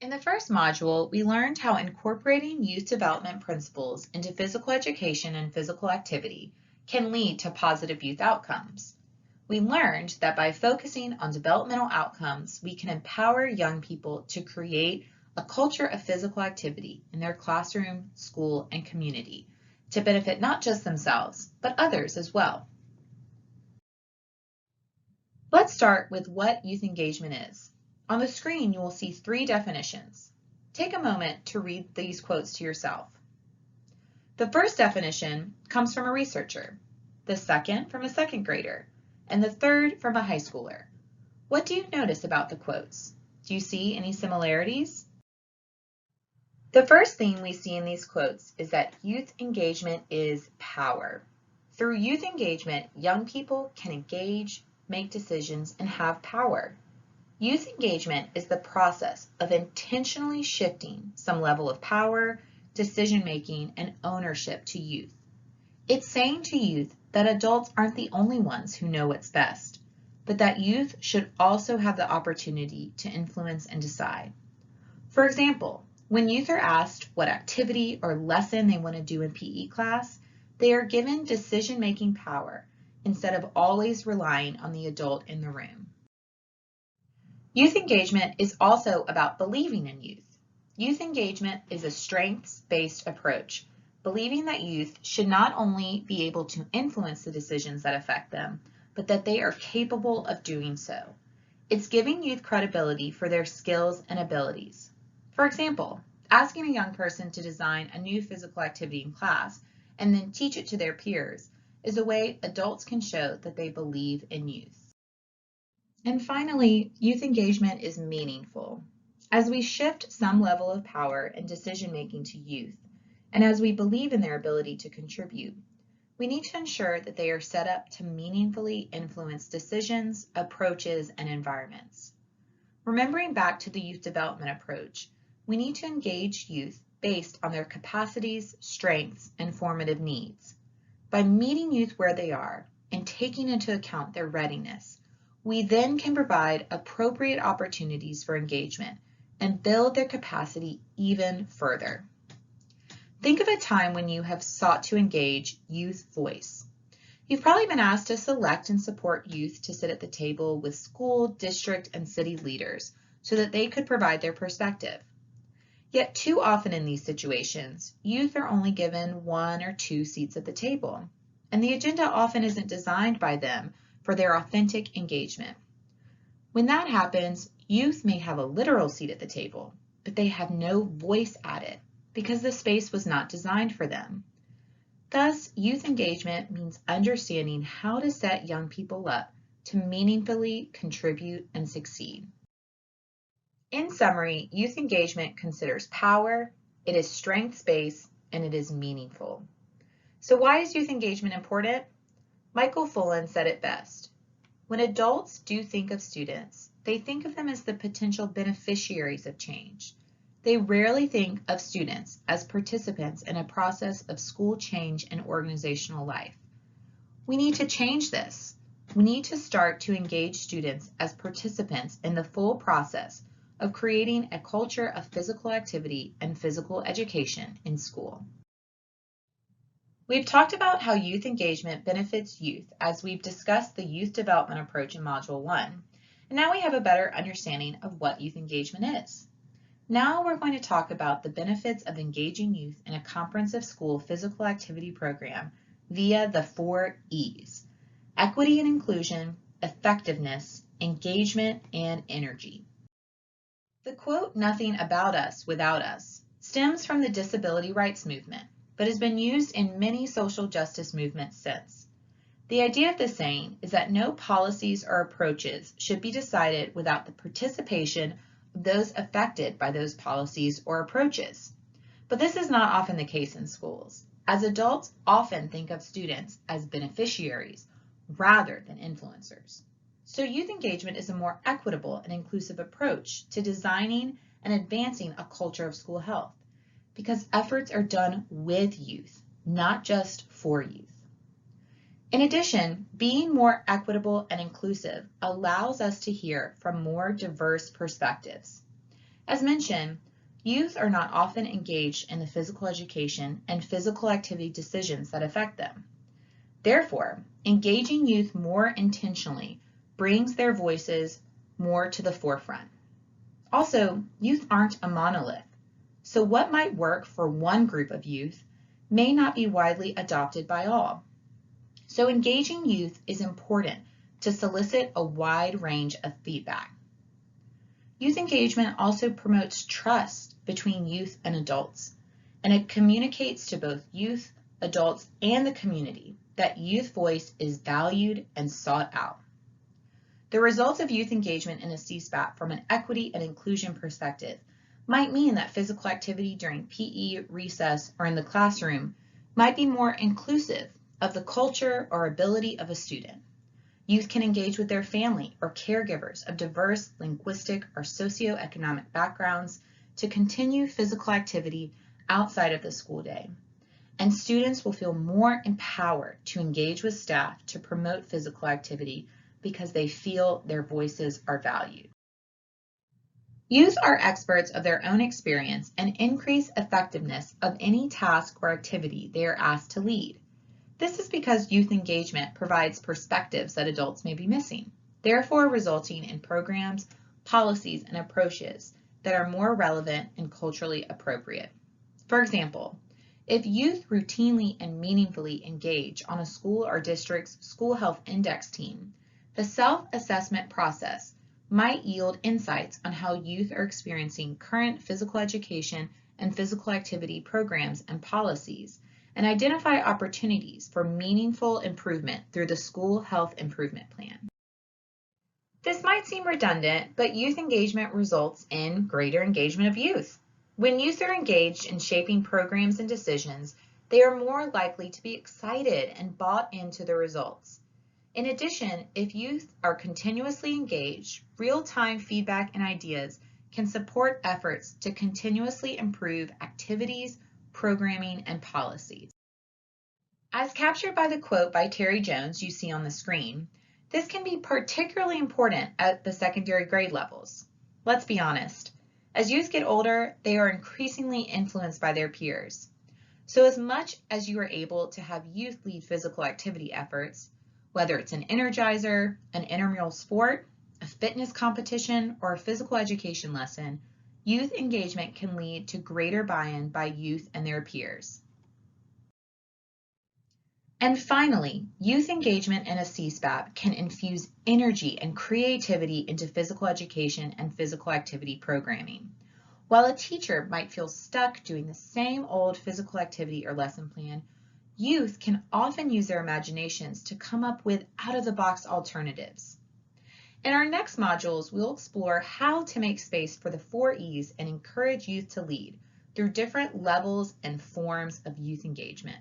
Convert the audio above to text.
In the first module, we learned how incorporating youth development principles into physical education and physical activity can lead to positive youth outcomes. We learned that by focusing on developmental outcomes, we can empower young people to create a culture of physical activity in their classroom, school, and community to benefit not just themselves, but others as well. Let's start with what youth engagement is. On the screen, you will see 3 definitions. Take a moment to read these quotes to yourself. The first definition comes from a researcher, the second from a second grader, and the third from a high schooler. What do you notice about the quotes? Do you see any similarities? The first thing we see in these quotes is that youth engagement is power. Through youth engagement, young people can engage, make decisions, and have power. Youth engagement is the process of intentionally shifting some level of power, decision-making, and ownership to youth. It's saying to youth that adults aren't the only ones who know what's best, but that youth should also have the opportunity to influence and decide. For example, when youth are asked what activity or lesson they want to do in PE class, they are given decision-making power instead of always relying on the adult in the room. Youth engagement is also about believing in youth. Youth engagement is a strengths-based approach, believing that youth should not only be able to influence the decisions that affect them, but that they are capable of doing so. It's giving youth credibility for their skills and abilities. For example, asking a young person to design a new physical activity in class and then teach it to their peers is a way adults can show that they believe in youth. And finally, youth engagement is meaningful. As we shift some level of power and decision-making to youth, and as we believe in their ability to contribute, we need to ensure that they are set up to meaningfully influence decisions, approaches, and environments. Remembering back to the youth development approach, we need to engage youth based on their capacities, strengths, and formative needs. By meeting youth where they are and taking into account their readiness, we then can provide appropriate opportunities for engagement and build their capacity even further. Think of a time when you have sought to engage youth voice. You've probably been asked to select and support youth to sit at the table with school, district, and city leaders so that they could provide their perspective. Yet too often in these situations, youth are only given 1 or 2 seats at the table, and the agenda often isn't designed by them for their authentic engagement. When that happens, youth may have a literal seat at the table, but they have no voice at it because the space was not designed for them. Thus, youth engagement means understanding how to set young people up to meaningfully contribute and succeed. In summary, youth engagement considers power, it is strengths-based, and it is meaningful. So why is youth engagement important? Michael Fullan said it best. When adults do think of students, they think of them as the potential beneficiaries of change. They rarely think of students as participants in a process of school change and organizational life. We need to change this. We need to start to engage students as participants in the full process of creating a culture of physical activity and physical education in school. We've talked about how youth engagement benefits youth as we've discussed the youth development approach in Module 1, and now we have a better understanding of what youth engagement is. Now we're going to talk about the benefits of engaging youth in a comprehensive school physical activity program via the 4 E's: equity and inclusion, effectiveness, engagement, and energy. The quote, "Nothing about us without us," stems from the disability rights movement, but has been used in many social justice movements since. The idea of this saying is that no policies or approaches should be decided without the participation of those affected by those policies or approaches. But this is not often the case in schools, as adults often think of students as beneficiaries rather than influencers. So youth engagement is a more equitable and inclusive approach to designing and advancing a culture of school health, because efforts are done with youth, not just for youth. In addition, being more equitable and inclusive allows us to hear from more diverse perspectives. As mentioned, youth are not often engaged in the physical education and physical activity decisions that affect them. Therefore, engaging youth more intentionally brings their voices more to the forefront. Also, youth aren't a monolith, so what might work for one group of youth may not be widely adopted by all. So engaging youth is important to solicit a wide range of feedback. Youth engagement also promotes trust between youth and adults, and it communicates to both youth, adults, and the community that youth voice is valued and sought out. The results of youth engagement in a CSPAP from an equity and inclusion perspective might mean that physical activity during PE, recess, or in the classroom might be more inclusive of the culture or ability of a student. Youth can engage with their family or caregivers of diverse linguistic or socioeconomic backgrounds to continue physical activity outside of the school day. And students will feel more empowered to engage with staff to promote physical activity because they feel their voices are valued. Youth are experts of their own experience and increase effectiveness of any task or activity they are asked to lead. This is because youth engagement provides perspectives that adults may be missing, therefore resulting in programs, policies, and approaches that are more relevant and culturally appropriate. For example, if youth routinely and meaningfully engage on a school or district's school health index team, the self-assessment process might yield insights on how youth are experiencing current physical education and physical activity programs and policies, and identify opportunities for meaningful improvement through the school health improvement plan. This might seem redundant, but youth engagement results in greater engagement of youth. When youth are engaged in shaping programs and decisions, they are more likely to be excited and bought into the results. In addition, if youth are continuously engaged, real-time feedback and ideas can support efforts to continuously improve activities, programming, and policies. As captured by the quote by Terry Jones you see on the screen, this can be particularly important at the secondary grade levels. Let's be honest, as youth get older, they are increasingly influenced by their peers. So as much as you are able to have youth lead physical activity efforts, whether it's an energizer, an intramural sport, a fitness competition, or a physical education lesson, youth engagement can lead to greater buy-in by youth and their peers. And finally, youth engagement in a CSPAP can infuse energy and creativity into physical education and physical activity programming. While a teacher might feel stuck doing the same old physical activity or lesson plan, youth can often use their imaginations to come up with out-of-the-box alternatives. In our next modules, we'll explore how to make space for the 4 E's and encourage youth to lead through different levels and forms of youth engagement.